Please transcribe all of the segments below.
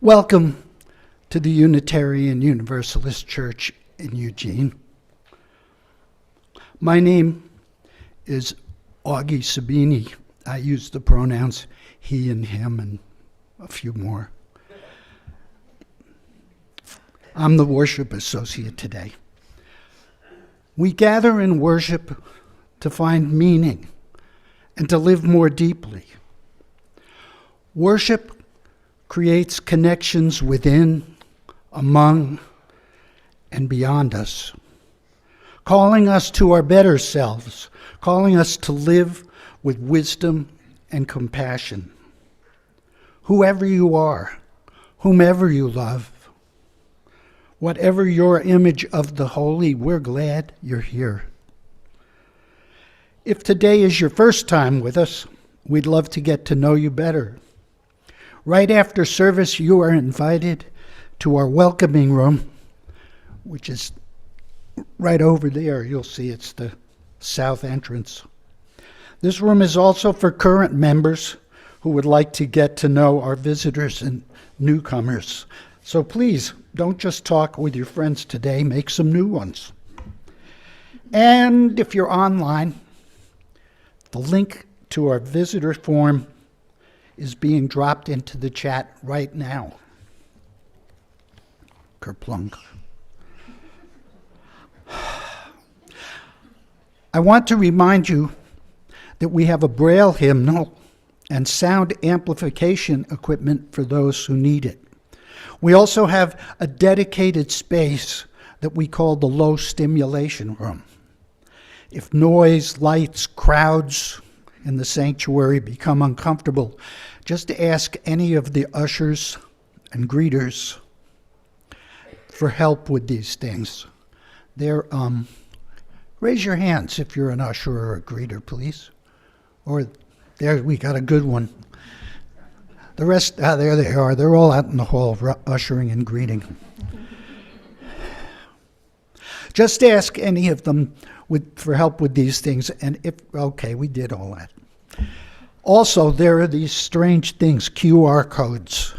Welcome to the Unitarian Universalist Church in Eugene. My name is Augie Sabini. I use the pronouns he and him and a few more. I'm the worship associate today. We gather in worship to find meaning and to live more deeply. Worship creates connections within, among, and beyond us, calling us to our better selves, calling us to live with wisdom and compassion. Whoever you are, whomever you love, whatever your image of the holy, we're glad you're here. If today is your first time with us, we'd love to get to know you better. Right after service, you are invited to our welcoming room, which is right over there. You'll see it's the south entrance. This room is also for current members who would like to get to know our visitors and newcomers. So please, don't just talk with your friends today, make some new ones. And if you're online, the link to our visitor form is being dropped into the chat right now. Kerplunk. I want to remind you that we have a Braille hymnal and sound amplification equipment for those who need it. We also have a dedicated space that we call the low stimulation room. If noise, lights, crowds in the sanctuary become uncomfortable, just ask any of the ushers and greeters for help with these things. Raise your hands if you're an usher or a greeter, please. Or there, we got a good one. The rest, there they are. They're all out in the hall ushering and greeting. Just ask any of them for help with these things. And okay, we did all that. Also, there are these strange things, QR codes.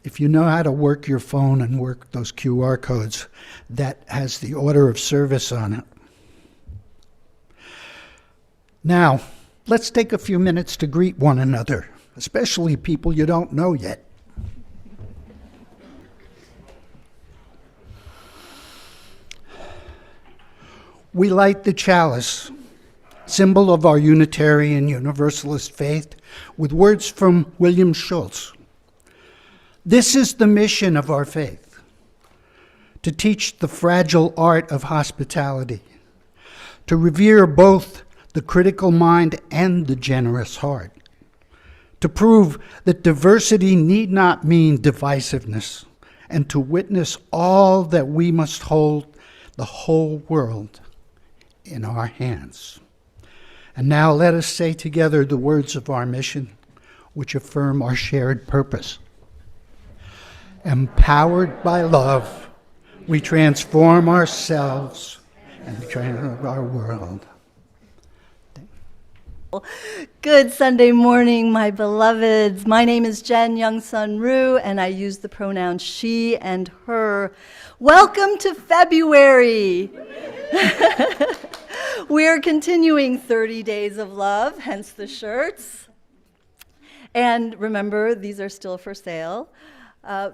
If you know how to work your phone and work those QR codes, that has the order of service on it. Now, let's take a few minutes to greet one another, especially people you don't know yet. We light the chalice, symbol of our Unitarian Universalist faith, with words from William Schultz. This is the mission of our faith, to teach the fragile art of hospitality, to revere both the critical mind and the generous heart, to prove that diversity need not mean divisiveness, and to witness all that we must hold the whole world in our hands. And now let us say together the words of our mission, which affirm our shared purpose. Empowered by love, we transform ourselves and transform our world. Good Sunday morning, my beloveds. My name is Jen Youngsun, and I use the pronouns she and her. Welcome to February. We're continuing 30 Days of Love, hence the shirts. And remember, these are still for sale.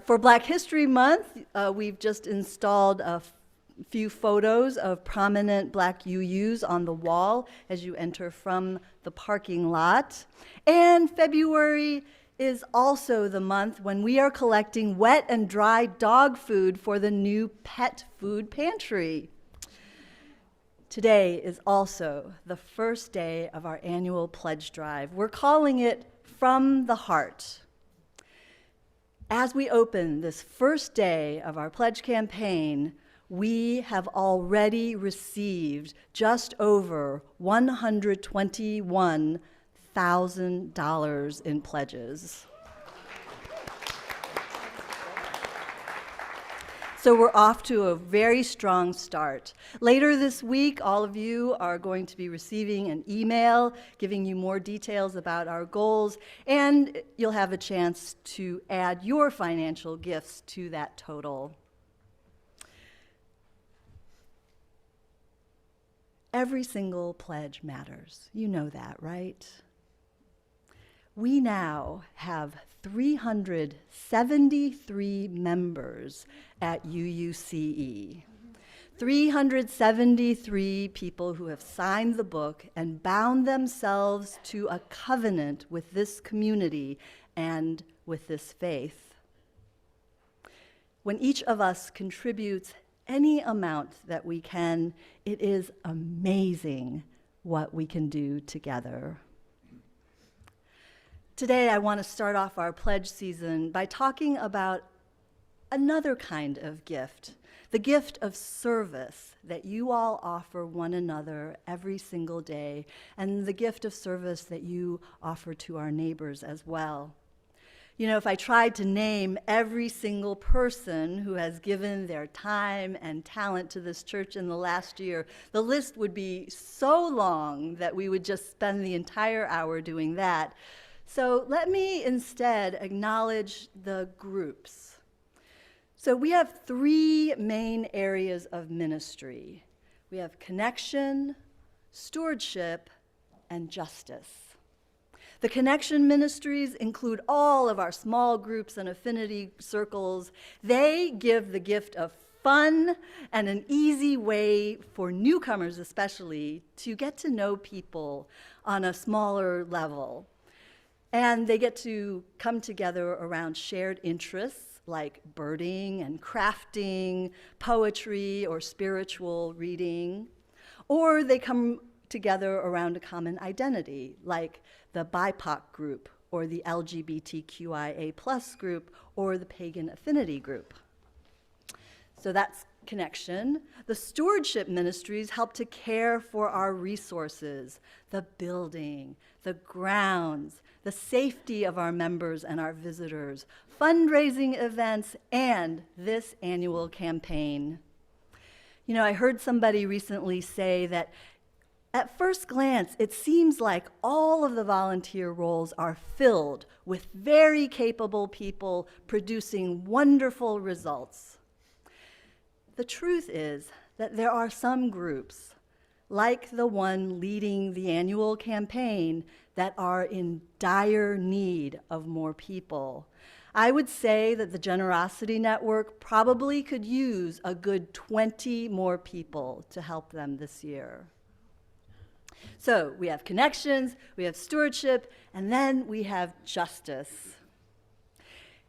For Black History Month, we've just installed a few photos of prominent Black UUs on the wall as you enter from the parking lot. And February is also the month when we are collecting wet and dry dog food for the new pet food pantry. Today is also the first day of our annual pledge drive. We're calling it From the Heart. As we open this first day of our pledge campaign, we have already received just over $121,000 in pledges. So we're off to a very strong start. Later this week, all of you are going to be receiving an email giving you more details about our goals, and you'll have a chance to add your financial gifts to that total. Every single pledge matters. You know that, right? We now have 373 members at UUCE. 373 people who have signed the book and bound themselves to a covenant with this community and with this faith. When each of us contributes any amount that we can, it is amazing what we can do together. Today, I want to start off our pledge season by talking about another kind of gift, the gift of service that you all offer one another every single day, and the gift of service that you offer to our neighbors as well. You know, if I tried to name every single person who has given their time and talent to this church in the last year, the list would be so long that we would just spend the entire hour doing that. So let me instead acknowledge the groups. So we have three main areas of ministry. We have connection, stewardship, and justice. The connection ministries include all of our small groups and affinity circles. They give the gift of fun and an easy way for newcomers especially to get to know people on a smaller level. And they get to come together around shared interests like birding and crafting, poetry or spiritual reading. Or they come together around a common identity like the BIPOC group or the LGBTQIA+ group or the pagan affinity group. So that's connection. The stewardship ministries help to care for our resources, the building, the grounds, the safety of our members and our visitors, fundraising events, and this annual campaign. You know, I heard somebody recently say that at first glance, it seems like all of the volunteer roles are filled with very capable people producing wonderful results. The truth is that there are some groups, like the one leading the annual campaign, that are in dire need of more people. I would say that the Generosity Network probably could use a good 20 more people to help them this year. So we have connections, we have stewardship, and then we have justice.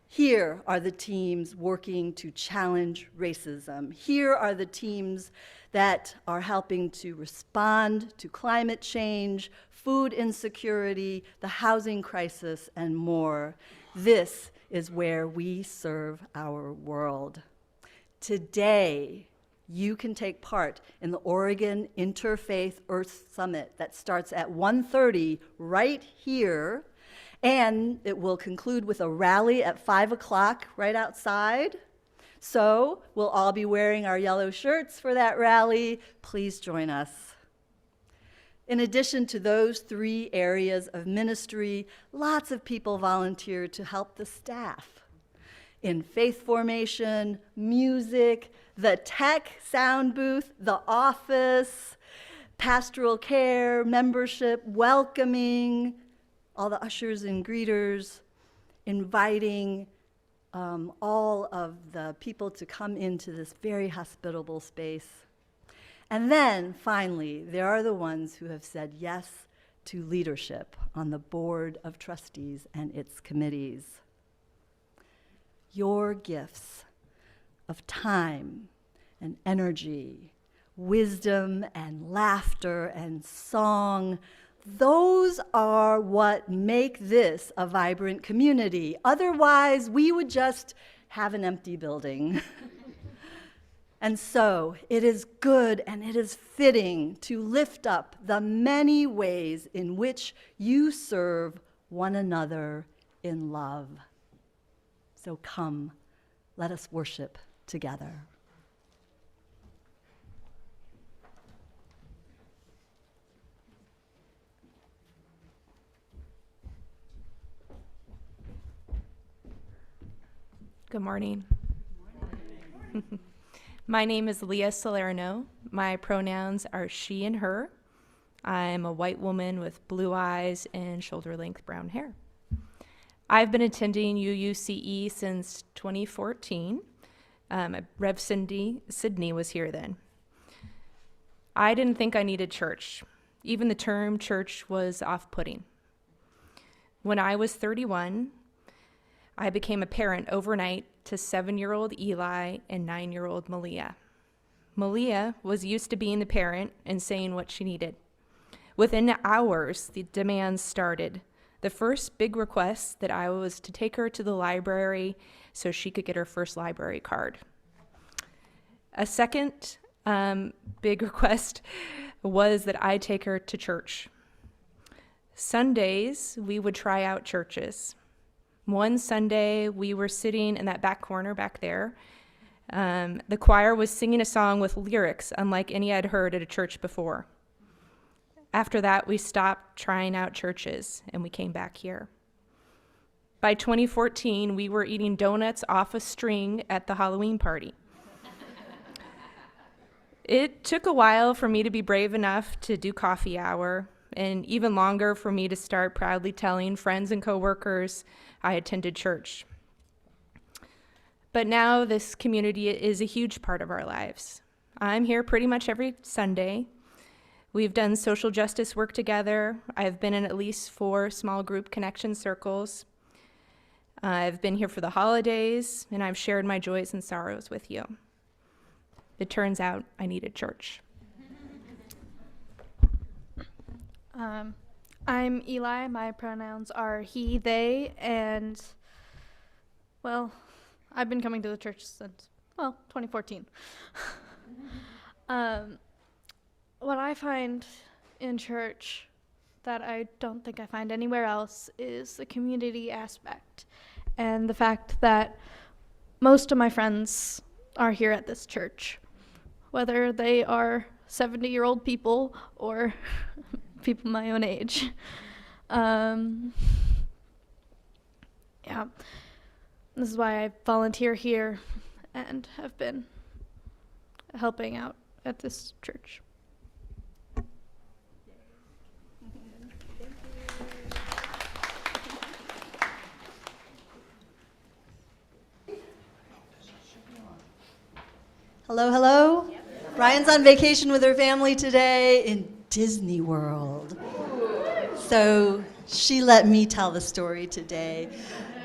Here are the teams working to challenge racism. Here are the teams that are helping to respond to climate change, food insecurity, the housing crisis, and more. This is where we serve our world. Today, you can take part in the Oregon Interfaith Earth Summit that starts at 1:30 right here, and it will conclude with a rally at 5 o'clock right outside. So we'll all be wearing our yellow shirts for that rally. Please join us. In addition to those three areas of ministry, lots of people volunteer to help the staff in faith formation, music, the tech sound booth, the office, pastoral care, membership, welcoming, all the ushers and greeters, inviting all of the people to come into this very hospitable space. And then, finally, there are the ones who have said yes to leadership on the board of trustees and its committees. Your gifts of time and energy, wisdom and laughter and song, those are what make this a vibrant community. Otherwise, we would just have an empty building. And so it is good and it is fitting to lift up the many ways in which you serve one another in love. So come, let us worship together. together. Good morning. My name is Leah Salerno. My pronouns are she and her. I'm a white woman with blue eyes and shoulder-length brown hair. I've been attending UUCE since 2014. Rev Sydney was here then. I didn't think I needed church. Even the term church was off-putting. When I was 31, I became a parent overnight to 7-year-old Eli and 9-year-old Malia. Malia was used to being the parent and saying what she needed. Within hours, the demands started. The first big request that I was to take her to the library so she could get her first library card. A second big request was that I take her to church. Sundays, we would try out churches. One Sunday, we were sitting in that back corner back there. The choir was singing a song with lyrics unlike any I'd heard at a church before. After that, we stopped trying out churches, and we came back here. By 2014, we were eating donuts off a string at the Halloween party. It took a while for me to be brave enough to do coffee hour, and even longer for me to start proudly telling friends and coworkers I attended church. But now this community is a huge part of our lives. I'm here pretty much every Sunday. We've done social justice work together. I've been in at least 4 small group connection circles. I've been here for the holidays, and I've shared my joys and sorrows with you. It turns out I needed church. I'm Eli. My pronouns are he, they, and, well, I've been coming to the church since, 2014. What I find in church that I don't think I find anywhere else is the community aspect and the fact that most of my friends are here at this church, whether they are 70-year-old people or people my own age. This is why I volunteer here and have been helping out at this church. Hello, hello. Yep. Ryan's on vacation with her family today in Disney World. So she let me tell the story today.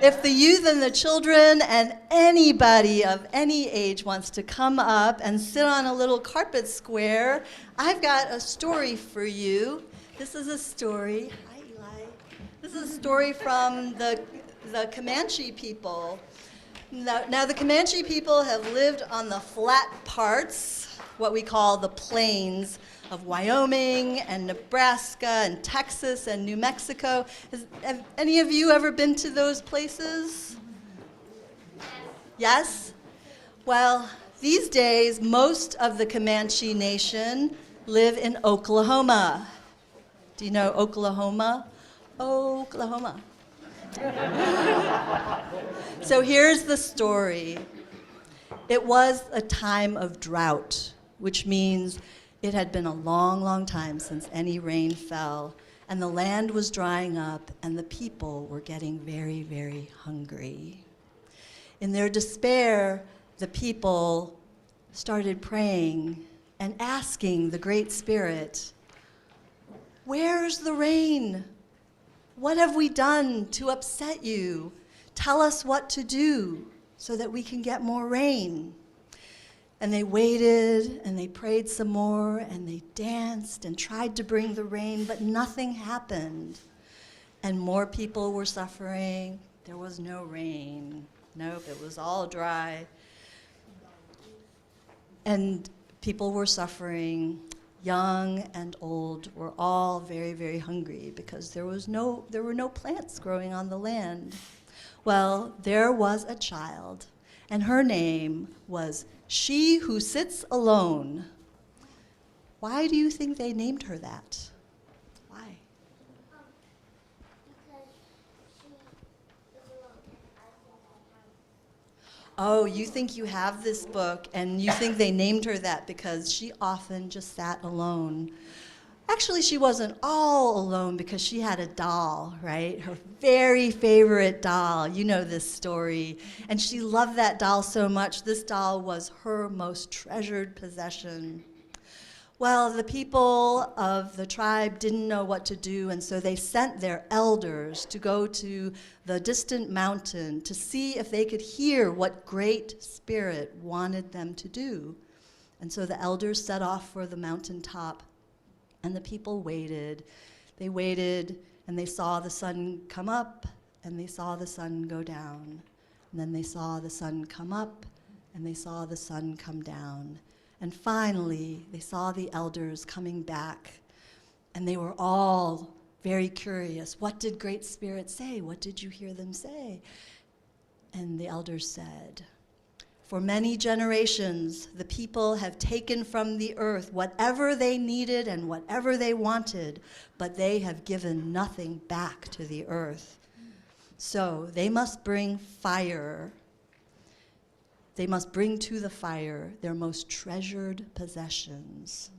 If the youth and the children and anybody of any age wants to come up and sit on a little carpet square, I've got a story for you. This is a story. Hi, Eli. This is a story from the Comanche people. Now, the Comanche people have lived on the flat parts, what we call the plains of Wyoming and Nebraska and Texas and New Mexico. Have any of you ever been to those places? Yes? Well, these days, most of the Comanche Nation live in Oklahoma. Do you know Oklahoma? Oklahoma. So here's the story. It was a time of drought, which means it had been a long, long time since any rain fell, and the land was drying up, and the people were getting very, very hungry. In their despair, the people started praying and asking the Great Spirit, "Where's the rain? What have we done to upset you? Tell us what to do so that we can get more rain." And they waited, and they prayed some more, and they danced and tried to bring the rain, but nothing happened. And more people were suffering. There was no rain. Nope, it was all dry. And people were suffering. Young and old were all very, very hungry because there were no plants growing on the land. Well, there was a child, And her name was She Who Sits Alone. Why do you think they named her that? Why? Oh, you think you have this book, and you think they named her that because she often just sat alone. Actually, she wasn't all alone because she had a doll, right? Her very favorite doll. You know this story. And she loved that doll so much, this doll was her most treasured possession. Well, the people of the tribe didn't know what to do, and so they sent their elders to go to the distant mountain to see if they could hear what Great Spirit wanted them to do. And so the elders set off for the mountaintop, and the people waited. They waited, and they saw the sun come up, and they saw the sun go down. And then they saw the sun come up, and they saw the sun come down. And finally, they saw the elders coming back, and they were all very curious. What did Great Spirit say? What did you hear them say? And the elders said, for many generations, the people have taken from the earth whatever they needed and whatever they wanted, but they have given nothing back to the earth. So they must bring fire. They must bring to the fire their most treasured possessions.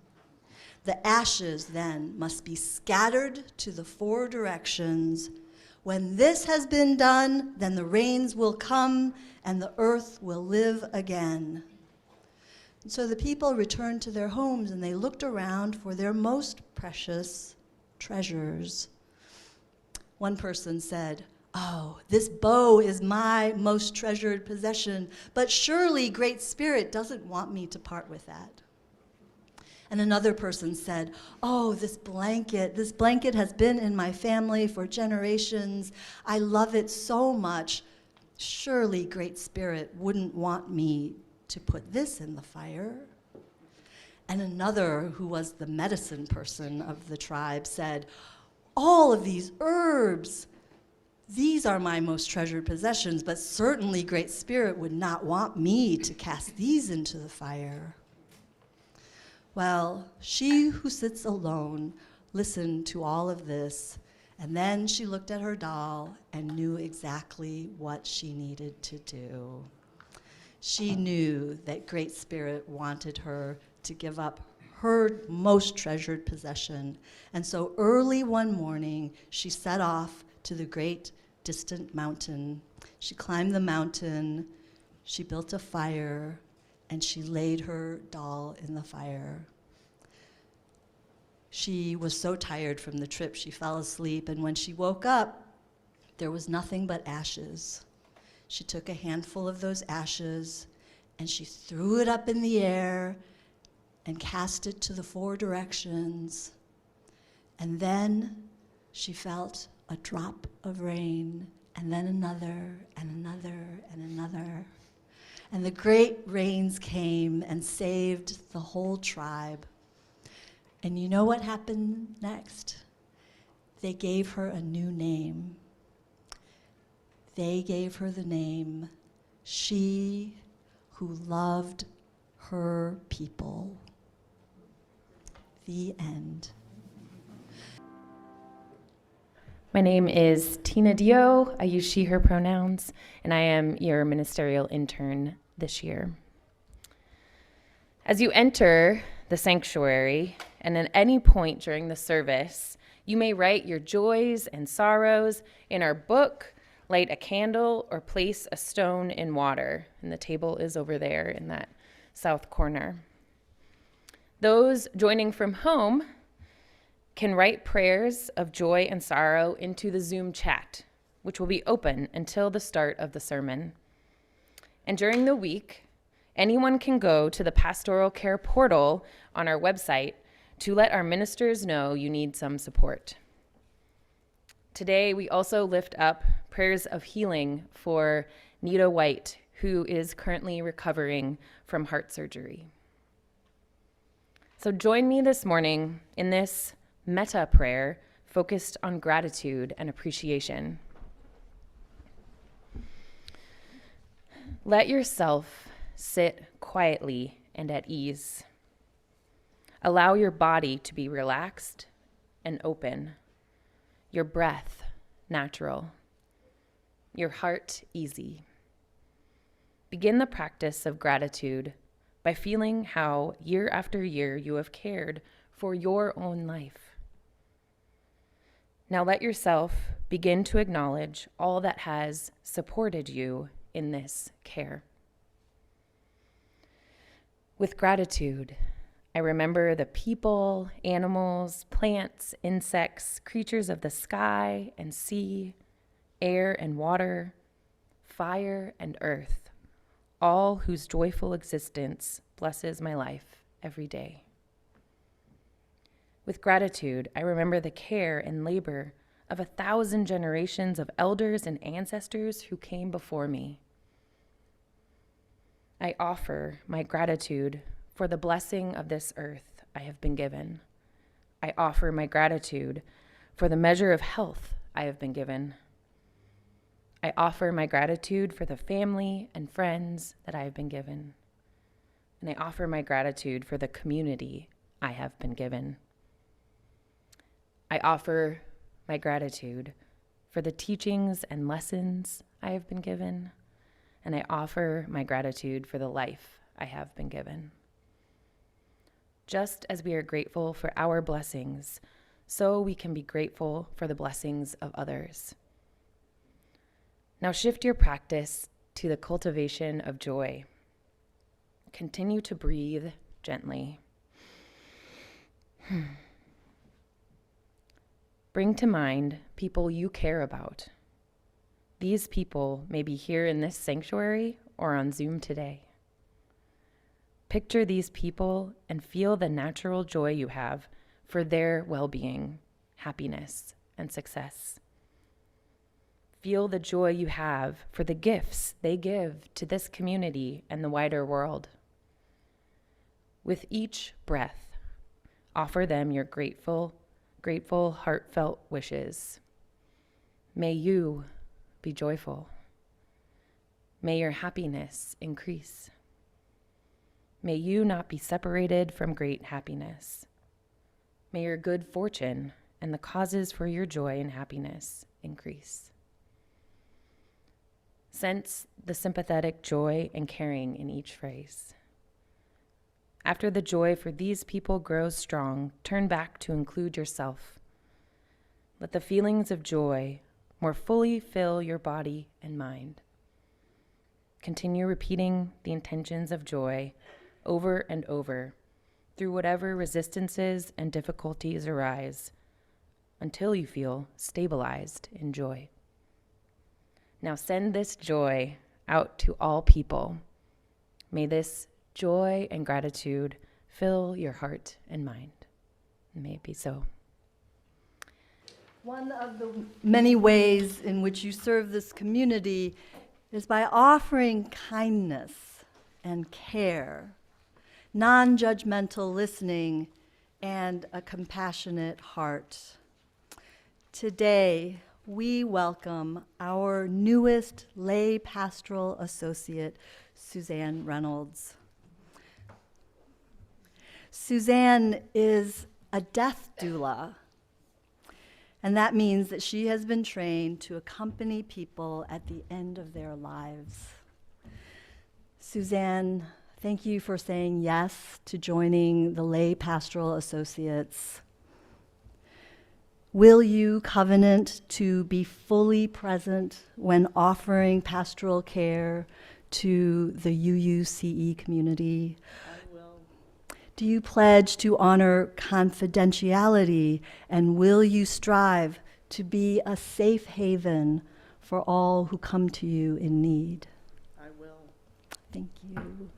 The ashes then must be scattered to the 4 directions. When this has been done, then the rains will come and the earth will live again. And so the people returned to their homes and they looked around for their most precious treasures. One person said, oh, this bow is my most treasured possession, but surely Great Spirit doesn't want me to part with that. And another person said, oh, this blanket has been in my family for generations. I love it so much. Surely Great Spirit wouldn't want me to put this in the fire. And another, who was the medicine person of the tribe, said, all of these herbs, these are my most treasured possessions, but certainly Great Spirit would not want me to cast these into the fire. Well, she who sits alone listened to all of this, and then she looked at her doll and knew exactly what she needed to do. She knew that Great Spirit wanted her to give up her most treasured possession, and so early one morning, she set off to the great distant mountain. She climbed the mountain, she built a fire, and she laid her doll in the fire. She was so tired from the trip, she fell asleep, and when she woke up, there was nothing but ashes. She took a handful of those ashes, and she threw it up in the air and cast it to the 4 directions. And then she felt a drop of rain, and then another, and another, and another. And the great rains came and saved the whole tribe. And you know what happened next? They gave her a new name. They gave her the name, She Who Loved Her People. The end. My name is Tina Dio. I use she, her pronouns, and I am your ministerial intern this year. As you enter the sanctuary, and at any point during the service, you may write your joys and sorrows in our book, light a candle, or place a stone in water. And the table is over there in that south corner. Those joining from home can write prayers of joy and sorrow into the Zoom chat, which will be open until the start of the sermon. And during the week, anyone can go to the pastoral care portal on our website to let our ministers know you need some support. Today, we also lift up prayers of healing for Nita White, who is currently recovering from heart surgery. So join me this morning in this meta prayer focused on gratitude and appreciation. Let yourself sit quietly and at ease. Allow your body to be relaxed and open, your breath natural, your heart easy. Begin the practice of gratitude by feeling how year after year you have cared for your own life. Now let yourself begin to acknowledge all that has supported you in this care. With gratitude, I remember the people, animals, plants, insects, creatures of the sky and sea, air and water, fire and earth, all whose joyful existence blesses my life every day. With gratitude, I remember the care and labor of 1,000 generations of elders and ancestors who came before me. I offer my gratitude for the blessing of this earth I have been given. I offer my gratitude for the measure of health I have been given. I offer my gratitude for the family and friends that I have been given. And I offer my gratitude for the community I have been given. I offer my gratitude for the teachings and lessons I have been given. And I offer my gratitude for the life I have been given. Just as we are grateful for our blessings, so we can be grateful for the blessings of others. Now shift your practice to the cultivation of joy. Continue to breathe gently. Bring to mind people you care about. These people may be here in this sanctuary or on Zoom today. Picture these people and feel the natural joy you have for their well-being, happiness, and success. Feel the joy you have for the gifts they give to this community and the wider world. With each breath, offer them your grateful, heartfelt wishes. May you be joyful. May your happiness increase. May you not be separated from great happiness. May your good fortune and the causes for your joy and happiness increase. Sense the sympathetic joy and caring in each phrase. After the joy for these people grows strong, turn back to include yourself. Let the feelings of joy more fully fill your body and mind. Continue repeating the intentions of joy over and over through whatever resistances and difficulties arise until you feel stabilized in joy. Now send this joy out to all people. May this joy and gratitude fill your heart and mind. May it be so. One of the many ways in which you serve this community is by offering kindness and care, non-judgmental listening, and a compassionate heart. Today, we welcome our newest lay pastoral associate, Suzanne Reynolds. Suzanne is a death doula, and that means that she has been trained to accompany people at the end of their lives. Suzanne, thank you for saying yes to joining the Lay Pastoral Associates. Will you covenant to be fully present when offering pastoral care to the UUCE community? I will. Do you pledge to honor confidentiality, and will you strive to be a safe haven for all who come to you in need? I will. Thank you.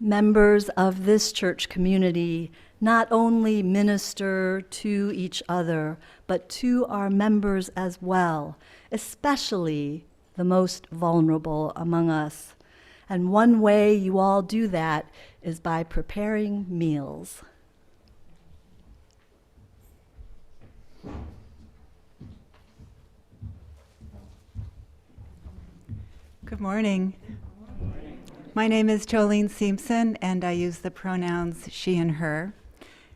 Members of this church community not only minister to each other, but to our members as well, especially the most vulnerable among us. And one way you all do that is by preparing meals. Good morning. My name is Jolene Simpson, and I use the pronouns she and her.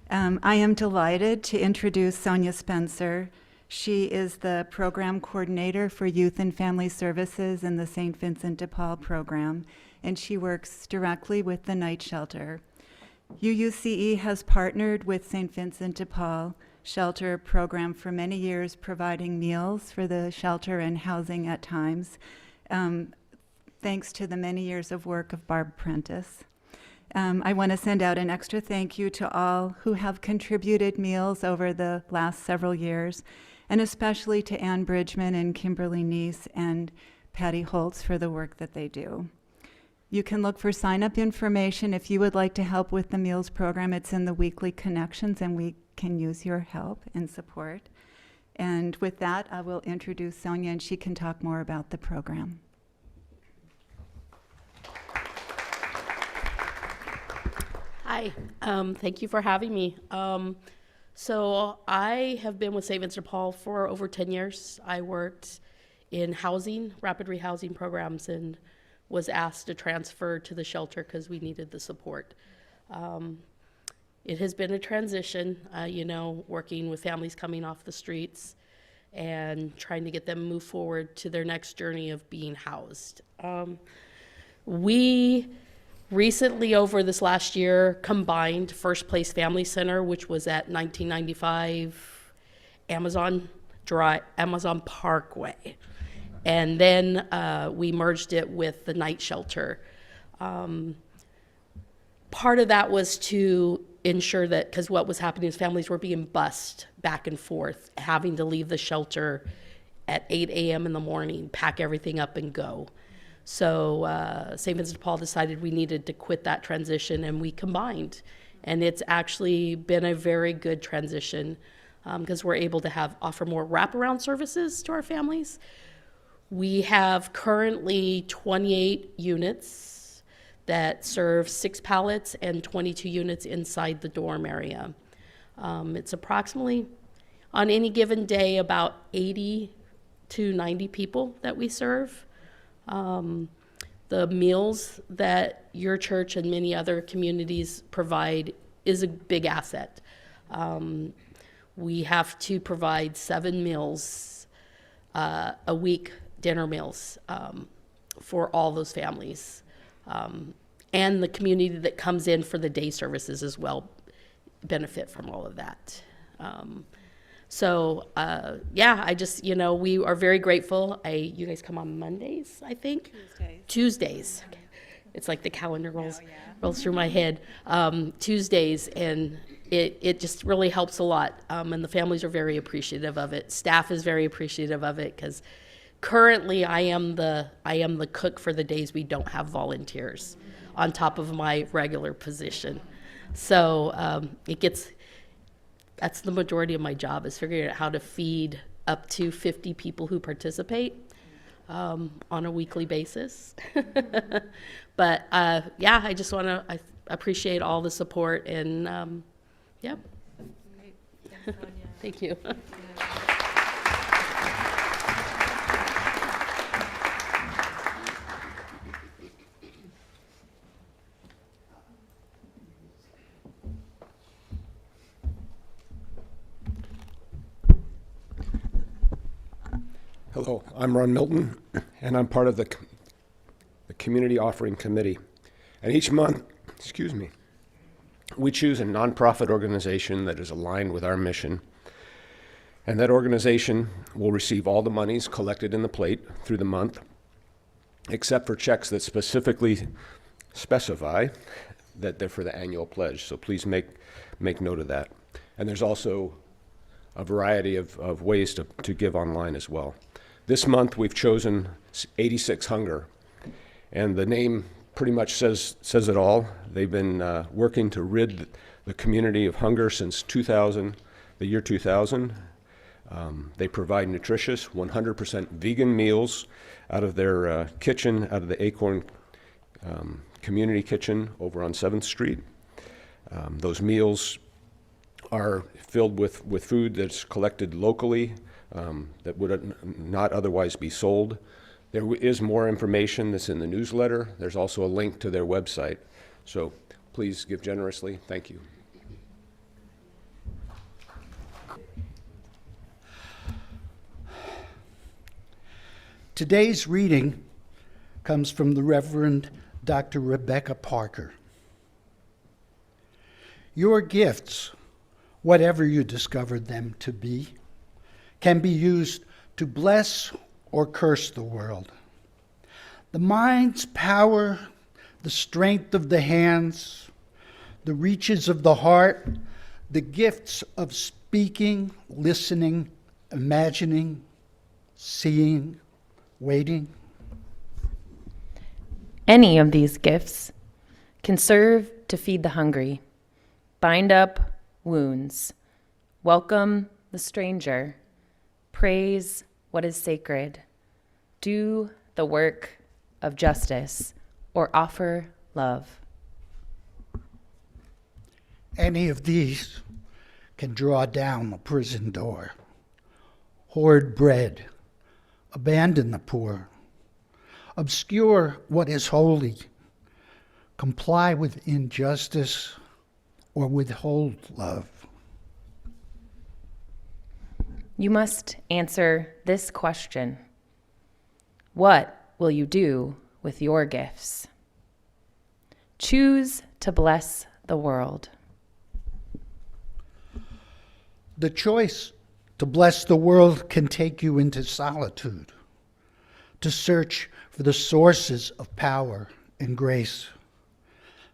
I am delighted to introduce Sonia Spencer. She is the program coordinator for Youth and Family Services in the St. Vincent de Paul program, and she works directly with the night shelter. UUCE has partnered with St. Vincent de Paul shelter program for many years, providing meals for the shelter and housing at times, thanks to the many years of work of Barb Prentice. I want to send out an extra thank you to all who have contributed meals over the last several years, and especially to Ann Bridgman and Kimberly Neese and Patty Holtz for the work that they do. You can look for sign-up information if you would like to help with the meals program. It's in the weekly connections, and we can use your help and support. And with that, I will introduce Sonia, and she can talk more about the program. Hi, thank you for having me. So I have been with St. Vincent de Paul for over 10 years. I worked in housing, rapid rehousing programs, and was asked to transfer to the shelter because we needed the support. It has been a transition, working with families coming off the streets and trying to get them move forward to their next journey of being housed. We recently, over this last year, combined First Place Family Center, which was at 1995 Amazon Parkway. And then we merged it with the night shelter. Part of that was to ensure that, because what was happening is families were being bussed back and forth, having to leave the shelter at 8 a.m. in the morning, pack everything up and go. So St. Vincent de Paul decided we needed to quit that transition, and we combined. And it's actually been a very good transition because we're able to offer more wraparound services to our families. We have currently 28 units that serve 6 pallets and 22 units inside the dorm area. It's approximately, on any given day, about 80 to 90 people that we serve. The meals that your church and many other communities provide is a big asset. We have to provide 7 meals a week, dinner meals, for all those families. And the community that comes in for the day services as well benefit from all of that. We are very grateful. You guys come on Mondays, I think? Tuesdays. Okay. It's like the calendar rolls through my head. Tuesdays, and it just really helps a lot. And the families are very appreciative of it. Staff is very appreciative of it because currently I am the cook for the days we don't have volunteers on top of my regular position. So that's the majority of my job, is figuring out how to feed up to 50 people who participate on a weekly basis. But I just want to appreciate all the support, and Thank you. Hello, I'm Ron Milton, and I'm part of the Community Offering Committee. And each month, we choose a nonprofit organization that is aligned with our mission. And that organization will receive all the monies collected in the plate through the month, except for checks that specifically specify that they're for the annual pledge. So please make note of that. And there's also a variety of ways to give online as well. This month we've chosen 86 Hunger, and the name pretty much says it all. They've been working to rid the community of hunger since the year 2000. They provide nutritious, 100% vegan meals out of their kitchen, out of the Acorn Community Kitchen over on 7th Street. Those meals are filled with food that's collected locally, that would not otherwise be sold. There is more information that's in the newsletter. There's also a link to their website. So please give generously. Thank you. Today's reading comes from the Reverend Dr. Rebecca Parker. Your gifts, whatever you discovered them to be, can be used to bless or curse the world. The mind's power, the strength of the hands, the reaches of the heart, the gifts of speaking, listening, imagining, seeing, waiting. Any of these gifts can serve to feed the hungry, bind up wounds, welcome the stranger, praise what is sacred, do the work of justice, or offer love. Any of these can draw down a prison door, hoard bread, abandon the poor, obscure what is holy, comply with injustice, or withhold love. You must answer this question. What will you do with your gifts? Choose to bless the world. The choice to bless the world can take you into solitude, to search for the sources of power and grace,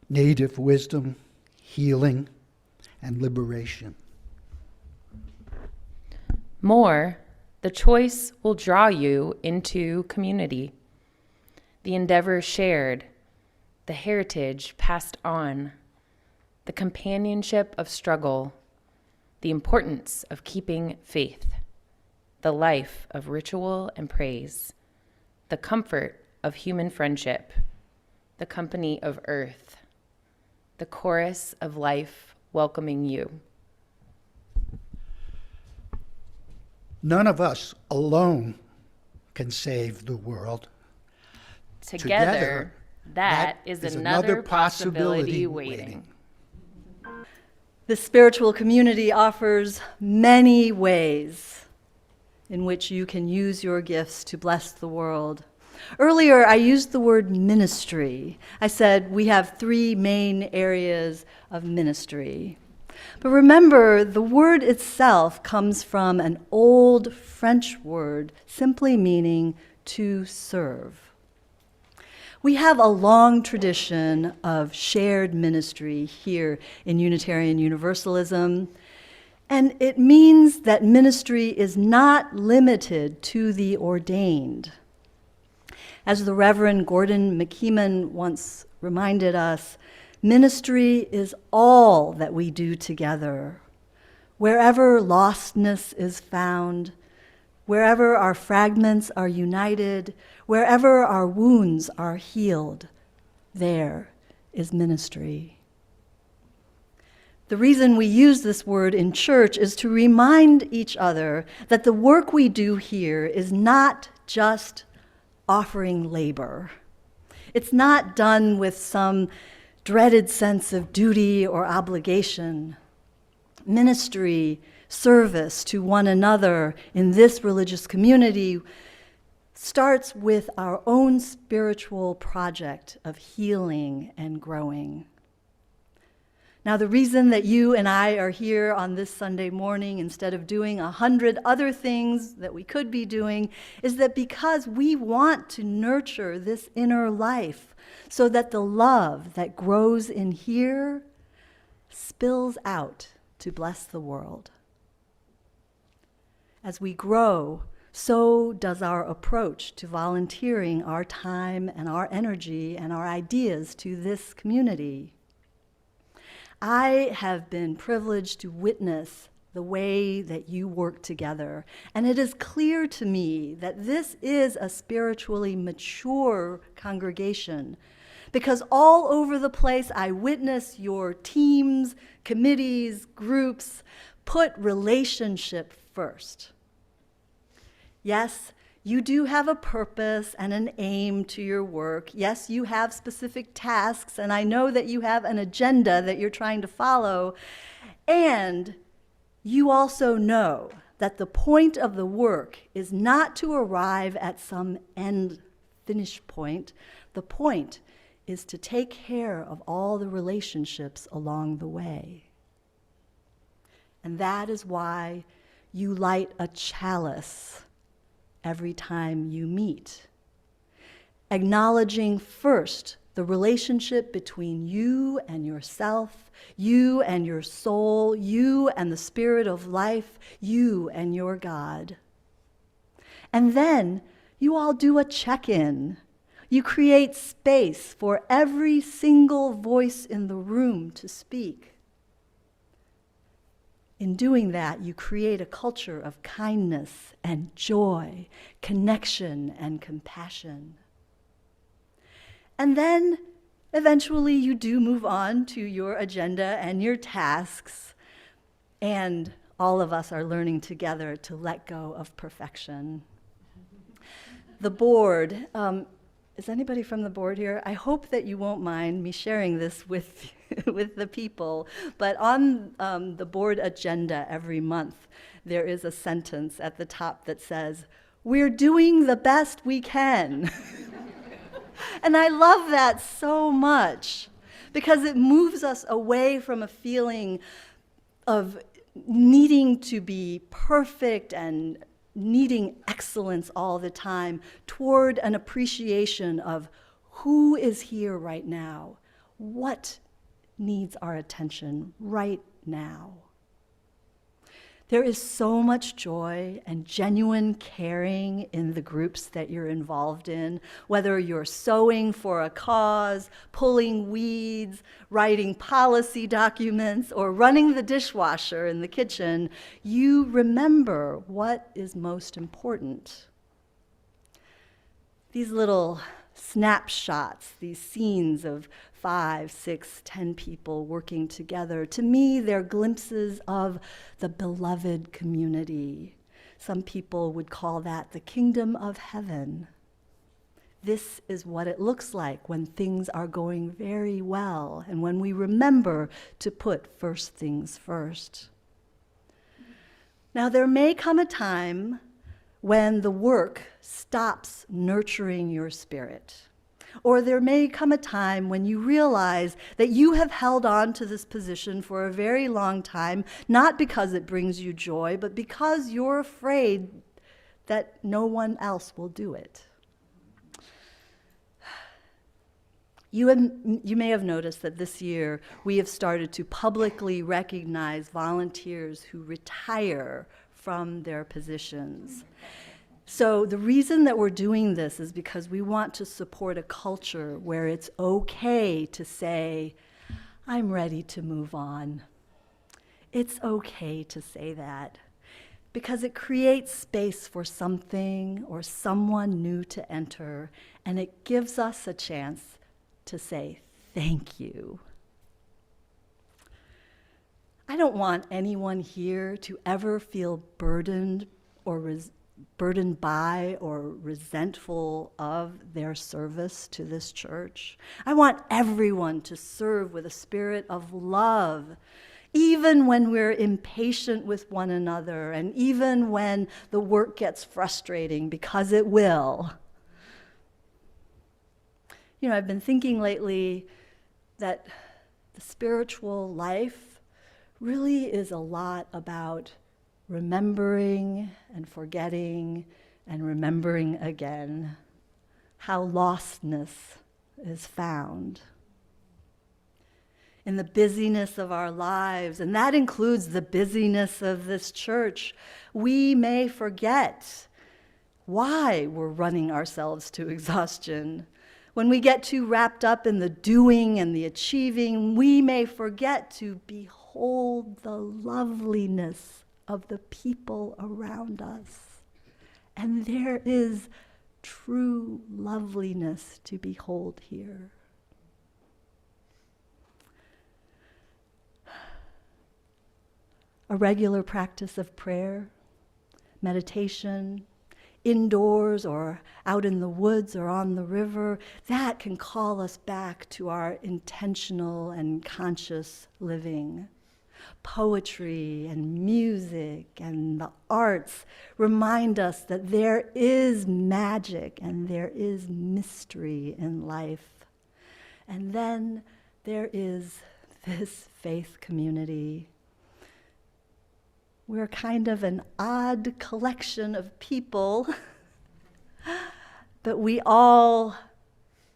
native wisdom, healing, and liberation. More, the choice will draw you into community, the endeavor shared, the heritage passed on, the companionship of struggle, the importance of keeping faith, the life of ritual and praise, the comfort of human friendship, the company of earth, the chorus of life welcoming you. None of us alone can save the world. Together, that is another possibility waiting. The spiritual community offers many ways in which you can use your gifts to bless the world. Earlier, I used the word ministry. I said we have 3 main areas of ministry. But remember, the word itself comes from an old French word simply meaning to serve. We have a long tradition of shared ministry here in Unitarian Universalism, and it means that ministry is not limited to the ordained. As the Reverend Gordon McKeeman once reminded us, ministry is all that we do together. Wherever lostness is found, wherever our fragments are united, wherever our wounds are healed, there is ministry. The reason we use this word in church is to remind each other that the work we do here is not just offering labor. It's not done with some dreaded sense of duty or obligation. Ministry, service to one another in this religious community starts with our own spiritual project of healing and growing. Now, the reason that you and I are here on this Sunday morning instead of doing 100 other things that we could be doing is that because we want to nurture this inner life so that the love that grows in here spills out to bless the world. As we grow, so does our approach to volunteering our time and our energy and our ideas to this community. I have been privileged to witness the way that you work together, and it is clear to me that this is a spiritually mature congregation Because all over the place, I witness your teams, committees, groups put relationship first. Yes, you do have a purpose and an aim to your work. Yes, you have specific tasks, and I know that you have an agenda that you're trying to follow. And you also know that the point of the work is not to arrive at some end finish point. The point is to take care of all the relationships along the way. And that is why you light a chalice every time you meet, acknowledging first the relationship between you and yourself, you and your soul, you and the spirit of life, you and your God. And then you all do a check-in. You create space for every single voice in the room to speak. In doing that, you create a culture of kindness and joy, connection and compassion. And then, eventually, you do move on to your agenda and your tasks, and all of us are learning together to let go of perfection. The board, is anybody from the board here? I hope that you won't mind me sharing this with with the people, but on the board agenda every month, there is a sentence at the top that says, "We're doing the best we can." And I love that so much because it moves us away from a feeling of needing to be perfect and needing excellence all the time toward an appreciation of who is here right now, what needs our attention right now. There is so much joy and genuine caring in the groups that you're involved in, whether you're sewing for a cause, pulling weeds, writing policy documents, or running the dishwasher in the kitchen. You remember what is most important. These little snapshots, these scenes of 5, 6, 10 people working together. To me, they're glimpses of the beloved community. Some people would call that the kingdom of heaven. This is what it looks like when things are going very well and when we remember to put first things first. Now, there may come a time when the work stops nurturing your spirit. Or there may come a time when you realize that you have held on to this position for a very long time, not because it brings you joy, but because you're afraid that no one else will do it. You may have noticed that this year we have started to publicly recognize volunteers who retire from their positions. So the reason that we're doing this is because we want to support a culture where it's okay to say, I'm ready to move on. It's okay to say that because it creates space for something or someone new to enter, and it gives us a chance to say thank you. I don't want anyone here to ever feel burdened by or resentful of their service to this church. I want everyone to serve with a spirit of love, even when we're impatient with one another and even when the work gets frustrating, because it will. You know, I've been thinking lately that the spiritual life really is a lot about remembering and forgetting and remembering again how lostness is found. In the busyness of our lives, and that includes the busyness of this church, we may forget why we're running ourselves to exhaustion. When we get too wrapped up in the doing and the achieving, we may forget to behold the loveliness of the people around us. And there is true loveliness to behold here. a regular practice of prayer, meditation, indoors or out in the woods or on the river, that can call us back to our intentional and conscious living. Poetry and music and the arts remind us that there is magic and there is mystery in life. And then there is this faith community. We're kind of an odd collection of people, but we all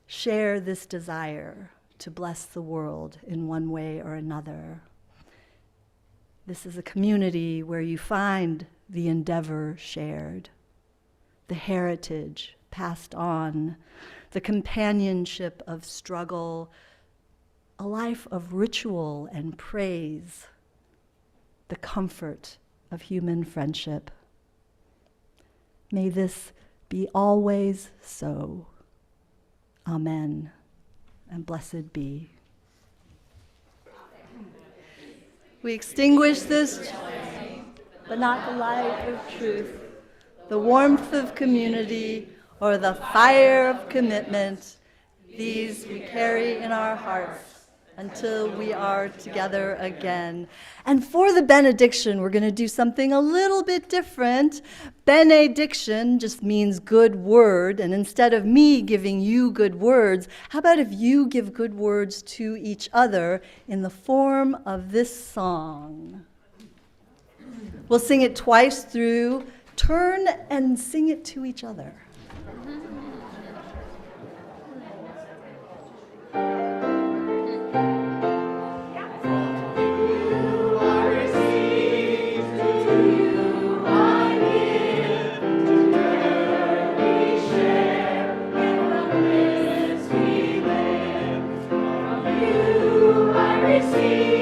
share this desire to bless the world in one way or another. This is a community where you find the endeavor shared, the heritage passed on, the companionship of struggle, a life of ritual and praise, the comfort of human friendship. May this be always so. Amen, and blessed be. We extinguish this, but not the light of truth, the warmth of community, or the fire of commitment. These we carry in our hearts until we are together again. And for the benediction, we're going to do something a little bit different. Benediction just means good word, and instead of me giving you good words, how about if you give good words to each other in the form of this song? We'll sing it twice through. Turn and sing it to each other. Receive